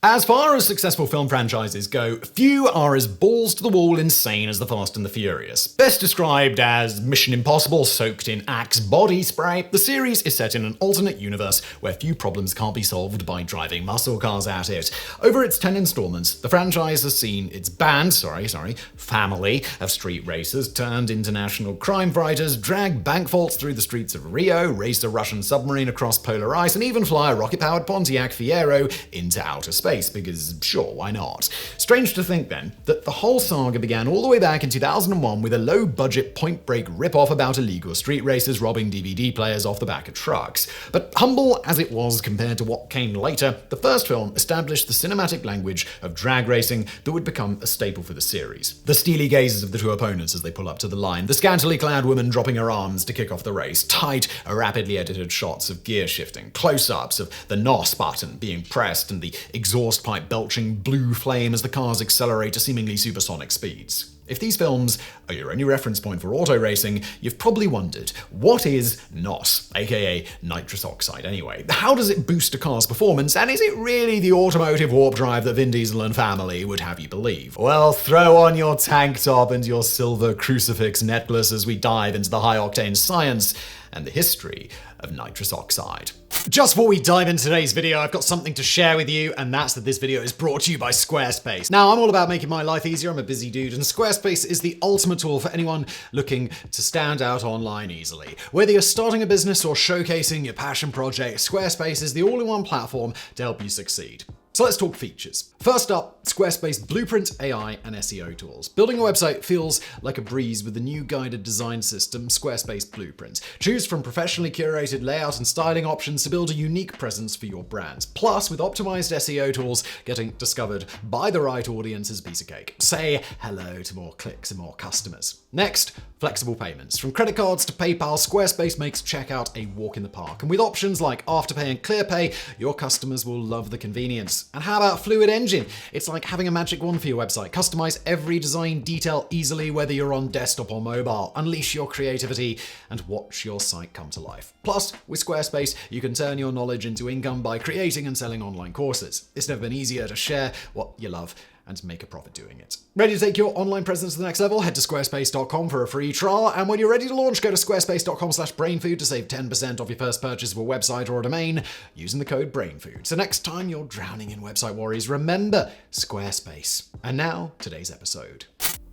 As far as successful film franchises go, few are as balls-to-the-wall insane as The Fast and the Furious. Best described as Mission Impossible soaked in Axe body spray, the series is set in an alternate universe where few problems can't be solved by driving muscle cars at it. Over its 10 installments, the franchise has seen its family of street racers turned international crime fighters, drag bank vaults through the streets of Rio, race a Russian submarine across polar ice, and even fly a rocket-powered Pontiac Fiero into outer space. Because sure, why not? Strange to think then that the whole saga began all the way back in 2001 with a low-budget point-break rip-off about illegal street racers robbing DVD players off the back of trucks. But humble as it was compared to what came later, the first film established the cinematic language of drag racing that would become a staple for the series. The steely gazes of the two opponents as they pull up to the line, the scantily clad woman dropping her arms to kick off the race, tight, rapidly edited shots of gear shifting, close-ups of the NOS button being pressed and the exhaust pipe belching blue flame as the cars accelerate to seemingly supersonic speeds. If these films are your only reference point for auto racing, you've probably wondered, what is NOS, aka nitrous oxide anyway? How does it boost a car's performance, and is it really the automotive warp drive that Vin Diesel and family would have you believe? Well, throw on your tank top and your silver crucifix necklace as we dive into the high-octane science and the history of nitrous oxide. Just before we dive into today's video, I've got something to share with you, and that's that this video is brought to you by Squarespace. Now, I'm all about making my life easier. I'm a busy dude, and Squarespace is the ultimate tool for anyone looking to stand out online easily. Whether you're starting a business or showcasing your passion project, Squarespace is the all-in-one platform to help you succeed. So let's talk features. First up, Squarespace Blueprint, AI, and SEO tools. Building a website feels like a breeze with the new guided design system, Squarespace Blueprint. Choose from professionally curated layout and styling options to build a unique presence for your brand. Plus, with optimized SEO tools, getting discovered by the right audience is a piece of cake. Say hello to more clicks and more customers. Next, flexible payments. From credit cards to PayPal, Squarespace makes checkout a walk in the park. And with options like Afterpay and ClearPay, your customers will love the convenience. And how about Fluid Engine? It's like having a magic wand for your website. Customize every design detail easily, whether you're on desktop or mobile. Unleash your creativity and watch your site come to life. Plus, with Squarespace, you can turn your knowledge into income by creating and selling online courses. It's never been easier to share what you love and make a profit doing it. Ready to take your online presence to the next level? Head to squarespace.com for a free trial, and when you're ready to launch, go to squarespace.com/brainfood to save 10% off your first purchase of a website or a domain using the code BRAINFOOD. So next time you're drowning in website worries, remember Squarespace. And now, today's episode.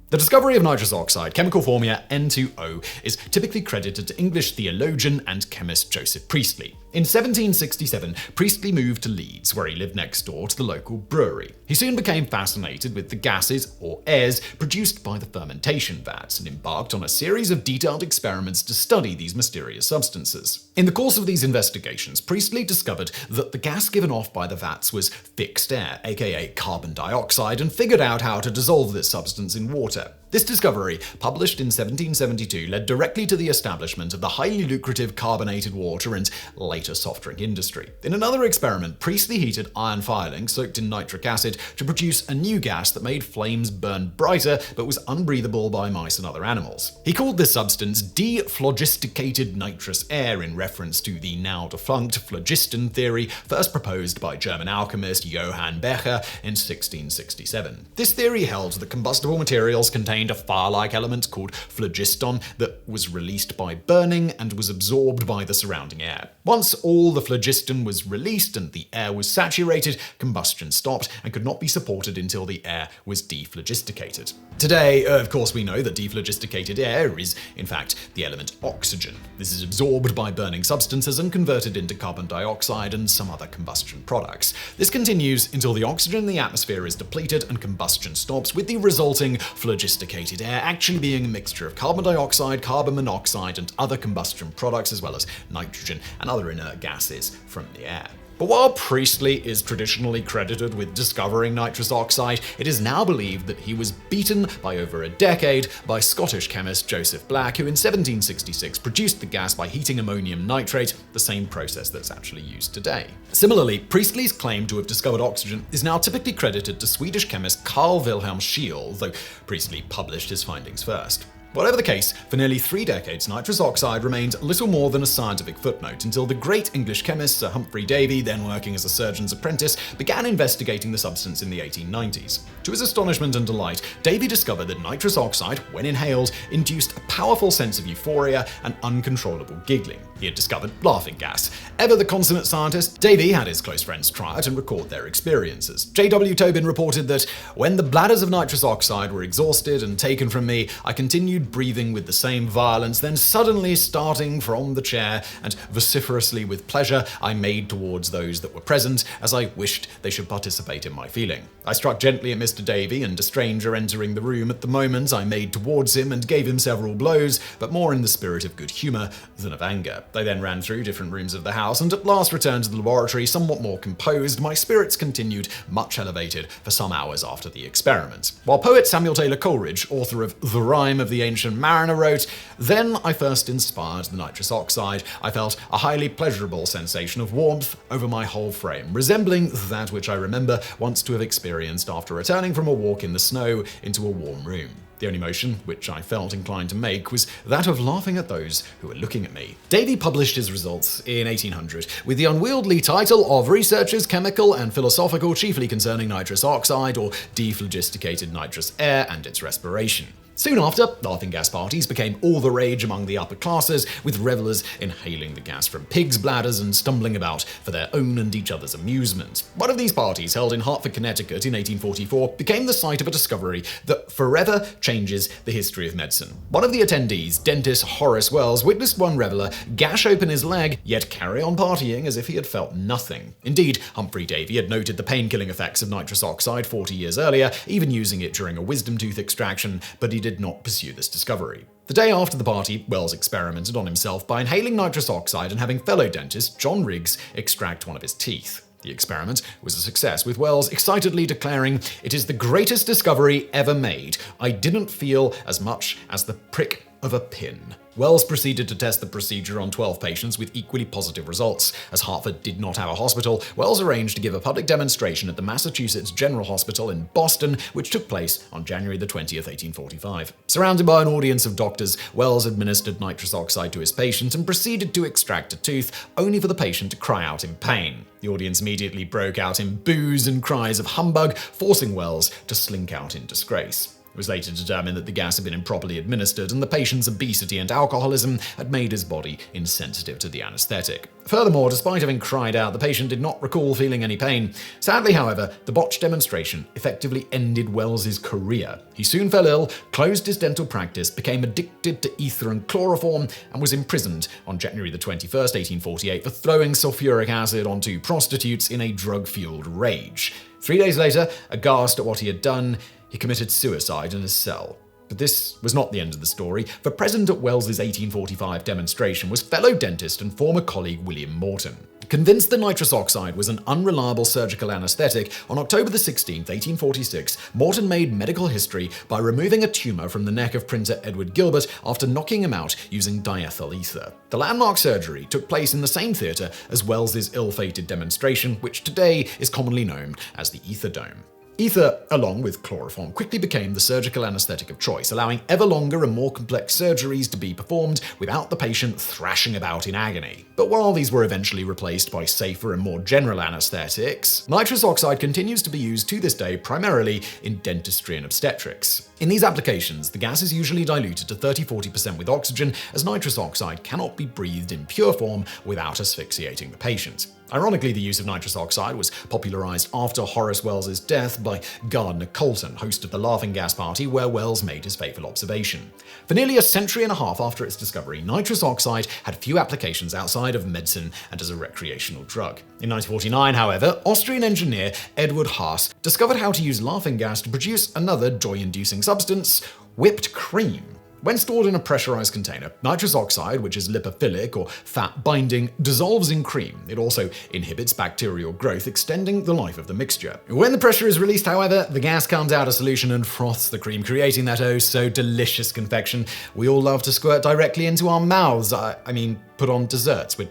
The discovery of nitrous oxide, chemical formula N2O, is typically credited to English theologian and chemist Joseph Priestley. In 1767, Priestley moved to Leeds, where he lived next door to the local brewery. He soon became fascinated with the gases, or airs, produced by the fermentation vats, and embarked on a series of detailed experiments to study these mysterious substances. In the course of these investigations, Priestley discovered that the gas given off by the vats was fixed air, aka carbon dioxide, and figured out how to dissolve this substance in water. This discovery, published in 1772, led directly to the establishment of the highly lucrative carbonated water and later soft drink industry. In another experiment, Priestley heated iron filings soaked in nitric acid to produce a new gas that made flames burn brighter but was unbreathable by mice and other animals. He called this substance dephlogisticated nitrous air in reference to the now defunct phlogiston theory first proposed by German alchemist Johann Becher in 1667. This theory held that combustible materials contained a fire-like element called phlogiston that was released by burning and was absorbed by the surrounding air. Once all the phlogiston was released and the air was saturated, combustion stopped and could not be supported until the air was dephlogisticated. Today, of course, we know that dephlogisticated air is, in fact, the element oxygen. This is absorbed by burning substances and converted into carbon dioxide and some other combustion products. This continues until the oxygen in the atmosphere is depleted and combustion stops, with the resulting phlogisticated air actually being a mixture of carbon dioxide, carbon monoxide, and other combustion products, as well as nitrogen and other inert gases from the air. But while Priestley is traditionally credited with discovering nitrous oxide, it is now believed that he was beaten by over a decade by Scottish chemist Joseph Black, who in 1766 produced the gas by heating ammonium nitrate, the same process that's actually used today. Similarly, Priestley's claim to have discovered oxygen is now typically credited to Swedish chemist Carl Wilhelm Scheele, though Priestley published his findings first. Whatever the case, for nearly 3 decades, nitrous oxide remained little more than a scientific footnote until the great English chemist Sir Humphrey Davy, then working as a surgeon's apprentice, began investigating the substance in the 1890s. To his astonishment and delight, Davy discovered that nitrous oxide, when inhaled, induced a powerful sense of euphoria and uncontrollable giggling. He had discovered laughing gas. Ever the consummate scientist, Davy had his close friends try it and record their experiences. J.W. Tobin reported that, "When the bladders of nitrous oxide were exhausted and taken from me, I continued breathing with the same violence, then suddenly starting from the chair and vociferously with pleasure, I made towards those that were present, as I wished they should participate in my feeling. I struck gently at Mr. Davy, and a stranger entering the room at the moment, I made towards him and gave him several blows, but more in the spirit of good humour than of anger. They then ran through different rooms of the house, and at last returned to the laboratory somewhat more composed. My spirits continued much elevated for some hours after the experiment." While poet Samuel Taylor Coleridge, author of The Rime of the Ancient Mariner, wrote, "Then I first inspired the nitrous oxide. I felt a highly pleasurable sensation of warmth over my whole frame, resembling that which I remember once to have experienced after returning from a walk in the snow into a warm room. The only motion which I felt inclined to make was that of laughing at those who were looking at me." Davy published his results in 1800 with the unwieldy title of Researches Chemical and Philosophical chiefly concerning nitrous oxide or dephlogisticated nitrous air and its respiration. Soon after, laughing gas parties became all the rage among the upper classes, with revellers inhaling the gas from pigs' bladders and stumbling about for their own and each other's amusement. One of these parties, held in Hartford, Connecticut in 1844, became the site of a discovery that forever changes the history of medicine. One of the attendees, dentist Horace Wells, witnessed one reveller gash open his leg, yet carry on partying as if he had felt nothing. Indeed, Humphrey Davy had noted the pain-killing effects of nitrous oxide 40 years earlier, even using it during a wisdom tooth extraction, but he did not pursue this discovery. The day after the party, Wells experimented on himself by inhaling nitrous oxide and having fellow dentist John Riggs extract one of his teeth. The experiment was a success, with Wells excitedly declaring, "It is the greatest discovery ever made. I didn't feel as much as the prick of a pin." Wells proceeded to test the procedure on 12 patients with equally positive results. As Hartford did not have a hospital, Wells arranged to give a public demonstration at the Massachusetts General Hospital in Boston, which took place on January 20th, 1845. Surrounded by an audience of doctors, Wells administered nitrous oxide to his patient and proceeded to extract a tooth, only for the patient to cry out in pain. The audience immediately broke out in boos and cries of humbug, forcing Wells to slink out in disgrace. It was later determined that the gas had been improperly administered, and the patient's obesity and alcoholism had made his body insensitive to the anesthetic. Furthermore, despite having cried out, the patient did not recall feeling any pain. Sadly, however, the botched demonstration effectively ended Wells's career. He soon fell ill, closed his dental practice, became addicted to ether and chloroform, and was imprisoned on January 21st, 1848 for throwing sulfuric acid on 2 prostitutes in a drug-fueled rage. 3 days later, aghast at what he had done, he committed suicide in his cell. But this was not the end of the story, for present at Wells's 1845 demonstration was fellow dentist and former colleague William Morton. Convinced that nitrous oxide was an unreliable surgical anesthetic, on October 16, 1846, Morton made medical history by removing a tumour from the neck of printer Edward Gilbert after knocking him out using diethyl ether. The landmark surgery took place in the same theatre as Wells's ill-fated demonstration, which today is commonly known as the Ether Dome. Ether, along with chloroform, quickly became the surgical anesthetic of choice, allowing ever longer and more complex surgeries to be performed without the patient thrashing about in agony. But while these were eventually replaced by safer and more general anesthetics, nitrous oxide continues to be used to this day primarily in dentistry and obstetrics. In these applications, the gas is usually diluted to 30–40% with oxygen, as nitrous oxide cannot be breathed in pure form without asphyxiating the patient. Ironically, the use of nitrous oxide was popularized after Horace Wells's death by Gardner Colton, host of the Laughing Gas Party, where Wells made his fateful observation. For nearly a century and a half after its discovery, nitrous oxide had few applications outside of medicine and as a recreational drug. In 1949, however, Austrian engineer Edward Haas discovered how to use laughing gas to produce another joy-inducing substance, whipped cream. When stored in a pressurized container, nitrous oxide, which is lipophilic or fat-binding, dissolves in cream. It also inhibits bacterial growth, extending the life of the mixture. When the pressure is released, however, the gas comes out of solution and froths the cream, creating that oh-so-delicious confection we all love to squirt directly into our mouths. I mean, put on desserts. We're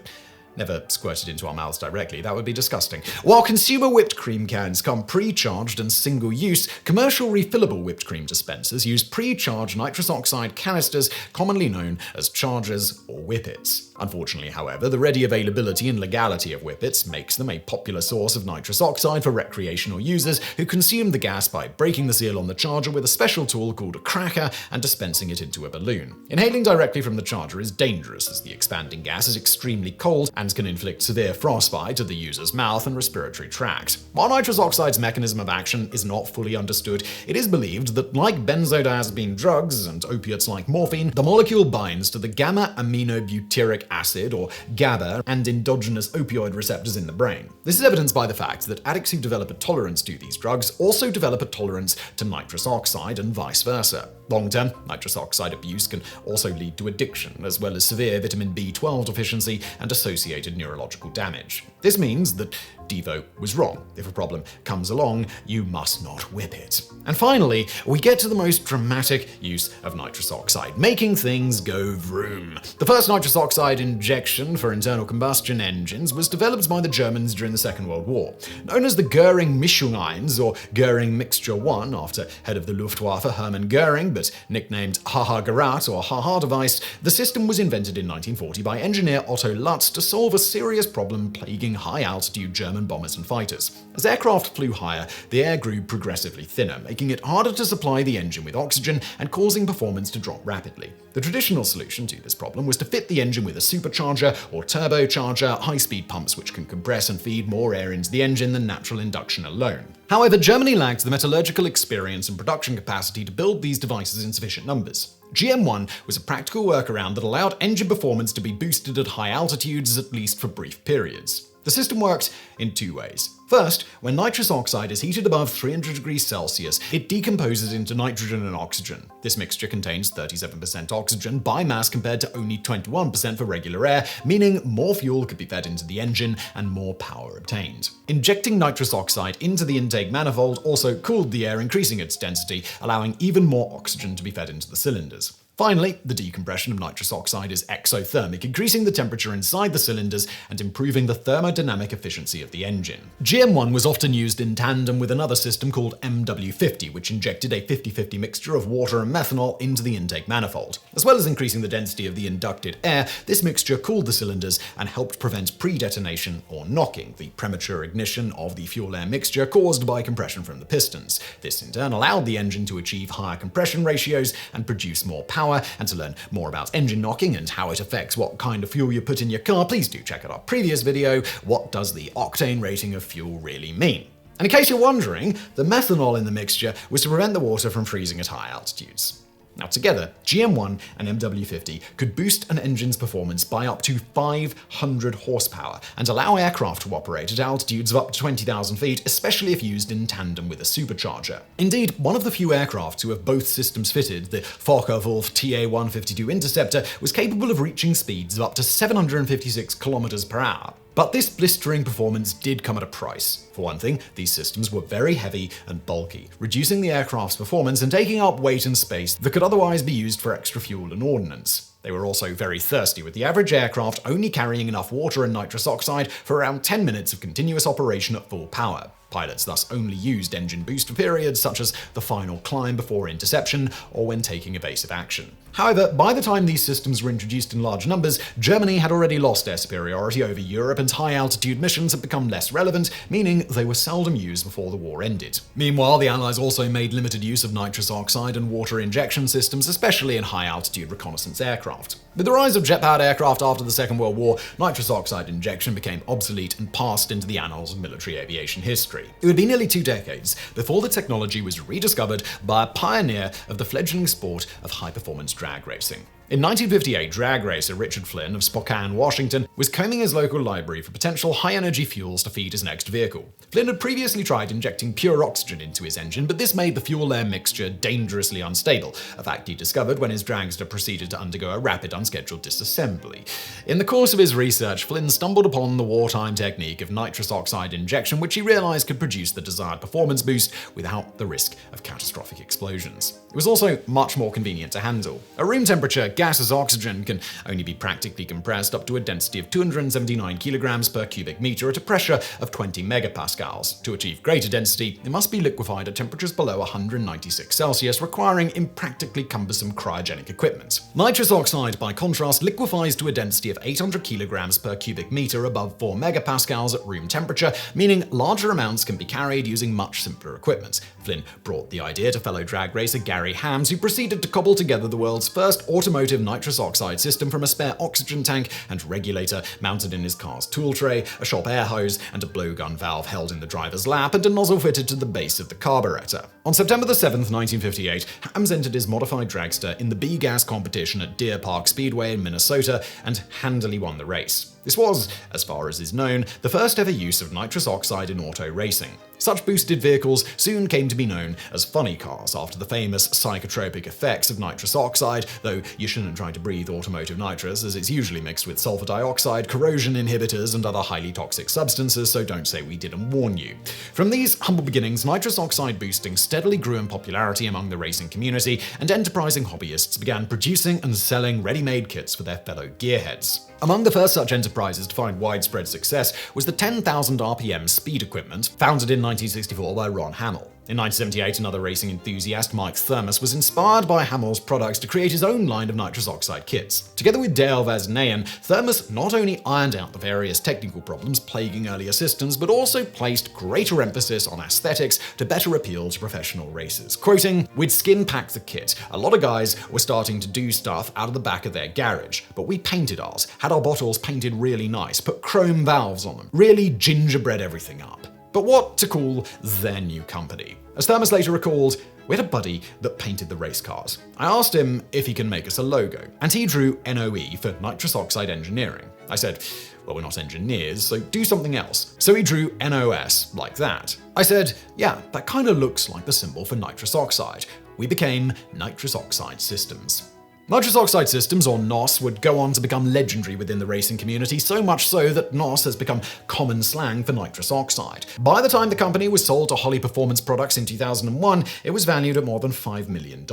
Never squirted into our mouths directly, that would be disgusting. While consumer whipped cream cans come pre-charged and single-use, commercial refillable whipped cream dispensers use pre-charged nitrous oxide canisters, commonly known as chargers or whippets. Unfortunately, however, the ready availability and legality of whippets makes them a popular source of nitrous oxide for recreational users who consume the gas by breaking the seal on the charger with a special tool called a cracker and dispensing it into a balloon. Inhaling directly from the charger is dangerous as the expanding gas is extremely cold and can inflict severe frostbite to the user's mouth and respiratory tract. While nitrous oxide's mechanism of action is not fully understood, it is believed that, like benzodiazepine drugs and opiates like morphine, the molecule binds to the gamma-aminobutyric acid, or GABA, and endogenous opioid receptors in the brain. This is evidenced by the fact that addicts who develop a tolerance to these drugs also develop a tolerance to nitrous oxide and vice versa. Long-term, nitrous oxide abuse can also lead to addiction, as well as severe vitamin B12 deficiency and associated neurological damage. This means that Devo was wrong. If a problem comes along, you must not whip it. And finally, we get to the most dramatic use of nitrous oxide, making things go vroom. The first nitrous oxide injection for internal combustion engines was developed by the Germans during the Second World War. Known as the Göring Mischung 1 or Göring Mixture 1, after head of the Luftwaffe Hermann Göring, but nicknamed Haha-Gerät or Haha device, the system was invented in 1940 by engineer Otto Lutz to solve a serious problem plaguing high-altitude German bombers and fighters. As aircraft flew higher, the air grew progressively thinner, making it harder to supply the engine with oxygen and causing performance to drop rapidly. The traditional solution to this problem was to fit the engine with a supercharger or turbocharger, high-speed pumps which can compress and feed more air into the engine than natural induction alone. However, Germany lacked the metallurgical experience and production capacity to build these devices in sufficient numbers. GM1 was a practical workaround that allowed engine performance to be boosted at high altitudes, at least for brief periods. The system worked in two ways. First, when nitrous oxide is heated above 300 degrees Celsius, it decomposes into nitrogen and oxygen. This mixture contains 37% oxygen by mass compared to only 21% for regular air, meaning more fuel could be fed into the engine and more power obtained. Injecting nitrous oxide into the intake manifold also cooled the air, increasing its density, allowing even more oxygen to be fed into the cylinders. Finally, the decompression of nitrous oxide is exothermic, increasing the temperature inside the cylinders and improving the thermodynamic efficiency of the engine. GM1 was often used in tandem with another system called MW50, which injected a 50-50 mixture of water and methanol into the intake manifold. As well as increasing the density of the inducted air, this mixture cooled the cylinders and helped prevent pre-detonation or knocking, the premature ignition of the fuel-air mixture caused by compression from the pistons. This in turn allowed the engine to achieve higher compression ratios and produce more power. And to learn more about engine knocking and how it affects what kind of fuel you put in your car, please do check out our previous video, What Does the Octane Rating of Fuel Really Mean? And in case you're wondering, the methanol in the mixture was to prevent the water from freezing at high altitudes. Now together, GM1 and MW50 could boost an engine's performance by up to 500 horsepower and allow aircraft to operate at altitudes of up to 20,000 feet, especially if used in tandem with a supercharger. Indeed, one of the few aircraft to have both systems fitted, the Focke-Wulf TA-152 Interceptor, was capable of reaching speeds of up to 756 kilometers per hour. But this blistering performance did come at a price. For one thing, these systems were very heavy and bulky, reducing the aircraft's performance and taking up weight and space that could otherwise be used for extra fuel and ordnance. They were also very thirsty, with the average aircraft only carrying enough water and nitrous oxide for around 10 minutes of continuous operation at full power. Pilots thus only used engine boost for periods such as the final climb before interception or when taking evasive action. However, by the time these systems were introduced in large numbers, Germany had already lost air superiority over Europe and high-altitude missions had become less relevant, meaning they were seldom used before the war ended. Meanwhile, the Allies also made limited use of nitrous oxide and water injection systems, especially in high-altitude reconnaissance aircraft. With the rise of jet-powered aircraft after the Second World War, nitrous oxide injection became obsolete and passed into the annals of military aviation history. It would be nearly 2 decades before the technology was rediscovered by a pioneer of the fledgling sport of high-performance drag racing. In 1958, drag racer Richard Flynn of Spokane, Washington, was combing his local library for potential high-energy fuels to feed his next vehicle. Flynn had previously tried injecting pure oxygen into his engine, but this made the fuel-air mixture dangerously unstable, a fact he discovered when his dragster proceeded to undergo a rapid unscheduled disassembly. In the course of his research, Flynn stumbled upon the wartime technique of nitrous oxide injection, which he realized could produce the desired performance boost without the risk of catastrophic explosions. It was also much more convenient to handle. At room temperature, gaseous oxygen can only be practically compressed up to a density of 279 kilograms per cubic meter at a pressure of 20 megapascals. To achieve greater density, it must be liquefied at temperatures below 196 Celsius, requiring impractically cumbersome cryogenic equipment. Nitrous oxide, by contrast, liquefies to a density of 800 kilograms per cubic meter above 4 megapascals at room temperature, meaning larger amounts can be carried using much simpler equipment. Flynn brought the idea to fellow drag racer Gary Hams, who proceeded to cobble together the world's first automotive nitrous oxide system from a spare oxygen tank and regulator mounted in his car's tool tray, a shop air hose, and a blowgun valve held in the driver's lap, and a nozzle fitted to the base of the carburetor. On September 7, 1958, Hams entered his modified dragster in the B-Gas competition at Deer Park Speedway in Minnesota and handily won the race. This was, as far as is known, the first ever use of nitrous oxide in auto racing. Such boosted vehicles soon came to be known as funny cars after the famous psychotropic effects of nitrous oxide, though you shouldn't try to breathe automotive nitrous as it's usually mixed with sulfur dioxide, corrosion inhibitors, and other highly toxic substances, so don't say we didn't warn you. From these humble beginnings, nitrous oxide boosting steadily grew in popularity among the racing community, and enterprising hobbyists began producing and selling ready-made kits for their fellow gearheads. Among the first such enterprises to find widespread success was the 10,000 RPM speed equipment, founded in 1964 by Ron Hamill. In 1978, another racing enthusiast, Mike Thermos, was inspired by Hamill's products to create his own line of nitrous oxide kits. Together with Dale Vaznayan, Thermos not only ironed out the various technical problems plaguing earlier systems, but also placed greater emphasis on aesthetics to better appeal to professional racers. Quoting, "We'd skin pack the kit. A lot of guys were starting to do stuff out of the back of their garage, but we painted ours, had our bottles painted really nice, put chrome valves on them, really gingerbread everything up." But what to call their new company? As Thermos later recalled, "We had a buddy that painted the race cars. I asked him if he can make us a logo, and he drew NOE for nitrous oxide engineering. I said, well, we're not engineers, so do something else. So he drew NOS, like that. I said, yeah, that kind of looks like the symbol for nitrous oxide. We became Nitrous Oxide Systems." Nitrous Oxide Systems, or NOS, would go on to become legendary within the racing community, so much so that NOS has become common slang for nitrous oxide. By the time the company was sold to Holly Performance Products in 2001, it was valued at more than $5 million.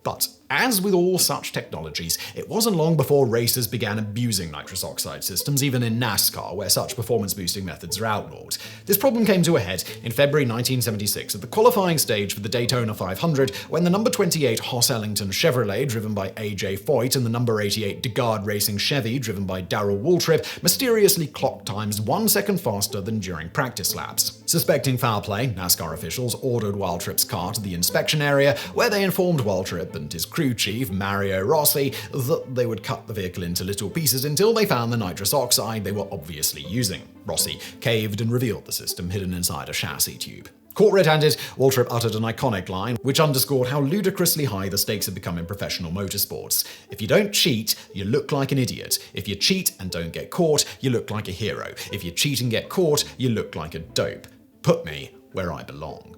But as with all such technologies, it wasn't long before racers began abusing nitrous oxide systems, even in NASCAR, where such performance-boosting methods are outlawed. This problem came to a head in February 1976 at the qualifying stage for the Daytona 500, when the number 28 Hoss Ellington Chevrolet, driven by A.J. Foyt, and the number 88 DeGard Racing Chevy, driven by Darrell Waltrip, mysteriously clocked times 1 second faster than during practice laps. Suspecting foul play, NASCAR officials ordered Waltrip's car to the inspection area, where they informed Waltrip and his crew chief, Mario Rossi, that they would cut the vehicle into little pieces until they found the nitrous oxide they were obviously using. Rossi caved and revealed the system hidden inside a chassis tube. Caught red-handed, Waltrip uttered an iconic line, which underscored how ludicrously high the stakes have become in professional motorsports. "If you don't cheat, you look like an idiot. If you cheat and don't get caught, you look like a hero. If you cheat and get caught, you look like a dope. Put me where I belong."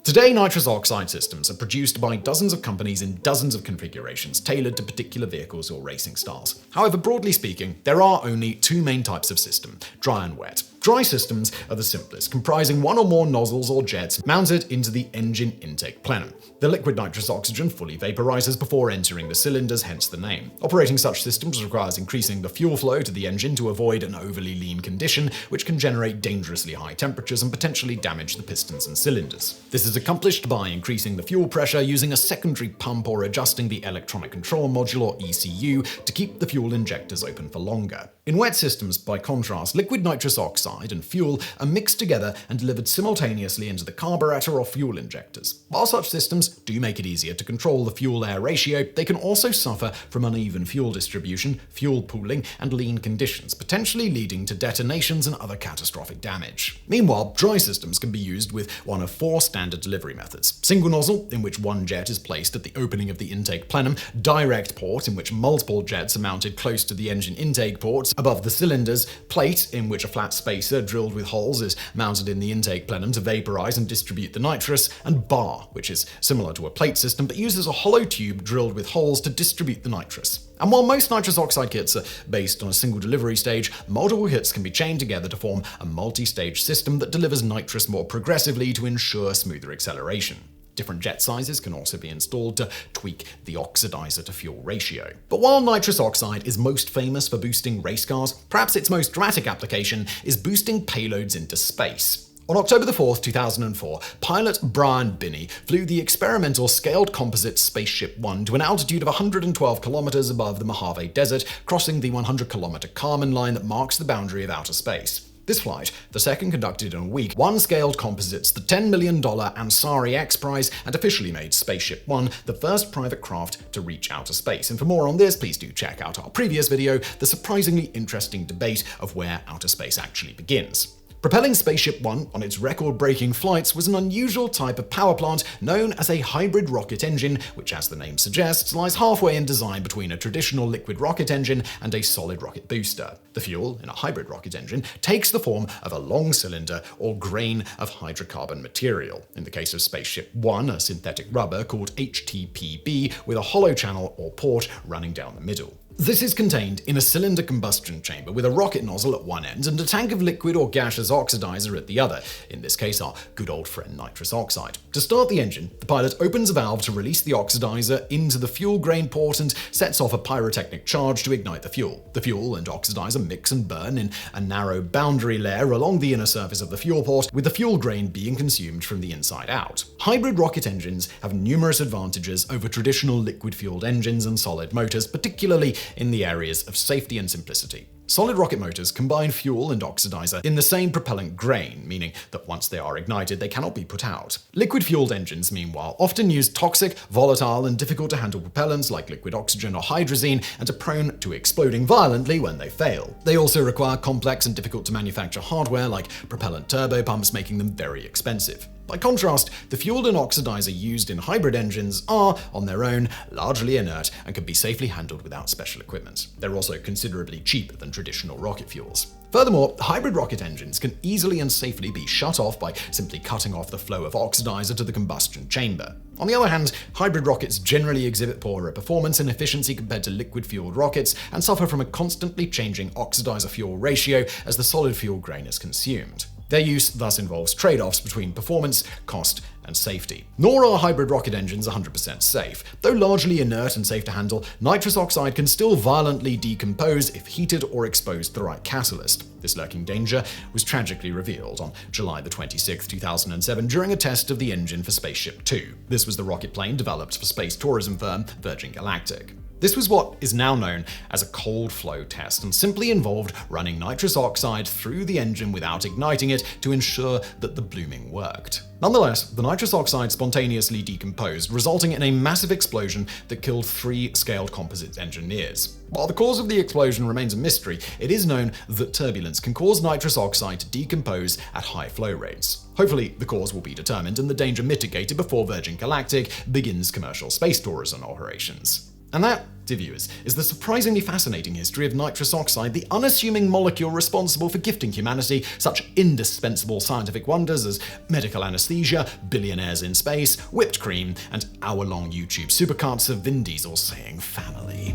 Today, nitrous oxide systems are produced by dozens of companies in dozens of configurations tailored to particular vehicles or racing styles. However, broadly speaking, there are only two main types of system: dry and wet. Dry systems are the simplest, comprising one or more nozzles or jets mounted into the engine intake plenum. The liquid nitrous oxygen fully vaporizes before entering the cylinders, hence the name. Operating such systems requires increasing the fuel flow to the engine to avoid an overly lean condition, which can generate dangerously high temperatures and potentially damage the pistons and cylinders. This is accomplished by increasing the fuel pressure using a secondary pump or adjusting the electronic control module or ECU to keep the fuel injectors open for longer. In wet systems, by contrast, liquid nitrous oxide and fuel are mixed together and delivered simultaneously into the carburetor or fuel injectors. While such systems do make it easier to control the fuel-air ratio, they can also suffer from uneven fuel distribution, fuel pooling, and lean conditions, potentially leading to detonations and other catastrophic damage. Meanwhile, dry systems can be used with one of four standard delivery methods: single nozzle, in which one jet is placed at the opening of the intake plenum; direct port, in which multiple jets are mounted close to the engine intake ports above the cylinders; plate, in which a flat spacer drilled with holes is mounted in the intake plenum to vaporize and distribute the nitrous; and bar, which is similar to a plate system but uses a hollow tube drilled with holes to distribute the nitrous. And while most nitrous oxide kits are based on a single delivery stage, multiple kits can be chained together to form a multi-stage system that delivers nitrous more progressively to ensure smoother acceleration. Different jet sizes can also be installed to tweak the oxidizer to fuel ratio. But while nitrous oxide is most famous for boosting race cars, perhaps its most dramatic application is boosting payloads into space. On October 4, 2004, pilot Brian Binney flew the experimental scaled composite Spaceship One to an altitude of 112 kilometers above the Mojave Desert, crossing the 100-kilometer Kármán line that marks the boundary of outer space. This flight, the second conducted in a week, won Scaled Composites the $10 million Ansari X Prize and officially made Spaceship One the first private craft to reach outer space. And for more on this, please do check out our previous video, The Surprisingly Interesting Debate of Where Outer Space Actually Begins. Propelling Spaceship One on its record-breaking flights was an unusual type of power plant known as a hybrid rocket engine, which, as the name suggests, lies halfway in design between a traditional liquid rocket engine and a solid rocket booster. The fuel in a hybrid rocket engine takes the form of a long cylinder or grain of hydrocarbon material. In the case of Spaceship One, a synthetic rubber called HTPB with a hollow channel or port running down the middle. This is contained in a cylinder combustion chamber with a rocket nozzle at one end and a tank of liquid or gaseous oxidizer at the other, in this case our good old friend nitrous oxide. To start the engine, the pilot opens a valve to release the oxidizer into the fuel grain port and sets off a pyrotechnic charge to ignite the fuel. The fuel and oxidizer mix and burn in a narrow boundary layer along the inner surface of the fuel port, with the fuel grain being consumed from the inside out. Hybrid rocket engines have numerous advantages over traditional liquid-fueled engines and solid motors, particularly in the areas of safety and simplicity. Solid rocket motors combine fuel and oxidizer in the same propellant grain, meaning that once they are ignited, they cannot be put out. Liquid-fueled engines, meanwhile, often use toxic, volatile, and difficult-to-handle propellants like liquid oxygen or hydrazine and are prone to exploding violently when they fail. They also require complex and difficult-to-manufacture hardware like propellant turbopumps, making them very expensive. By contrast, the fuel and oxidizer used in hybrid engines are, on their own, largely inert and can be safely handled without special equipment. They're also considerably cheaper than traditional rocket fuels. Furthermore, hybrid rocket engines can easily and safely be shut off by simply cutting off the flow of oxidizer to the combustion chamber. On the other hand, hybrid rockets generally exhibit poorer performance and efficiency compared to liquid-fueled rockets and suffer from a constantly changing oxidizer-fuel ratio as the solid fuel grain is consumed. Their use thus involves trade-offs between performance, cost, and safety. Nor are hybrid rocket engines 100% safe. Though largely inert and safe to handle, nitrous oxide can still violently decompose if heated or exposed to the right catalyst. This lurking danger was tragically revealed on July 26, 2007 during a test of the engine for Spaceship Two. This was the rocket plane developed for space tourism firm Virgin Galactic. This was what is now known as a cold flow test and simply involved running nitrous oxide through the engine without igniting it to ensure that the blooming worked. Nonetheless, the nitrous oxide spontaneously decomposed, resulting in a massive explosion that killed 3 Scaled Composites engineers. While the cause of the explosion remains a mystery, it is known that turbulence can cause nitrous oxide to decompose at high flow rates. Hopefully, the cause will be determined and the danger mitigated before Virgin Galactic begins commercial space tourism operations. And that, dear viewers, is the surprisingly fascinating history of nitrous oxide, the unassuming molecule responsible for gifting humanity such indispensable scientific wonders as medical anesthesia, billionaires in space, whipped cream, and hour-long YouTube supercuts of Vin Diesel saying family.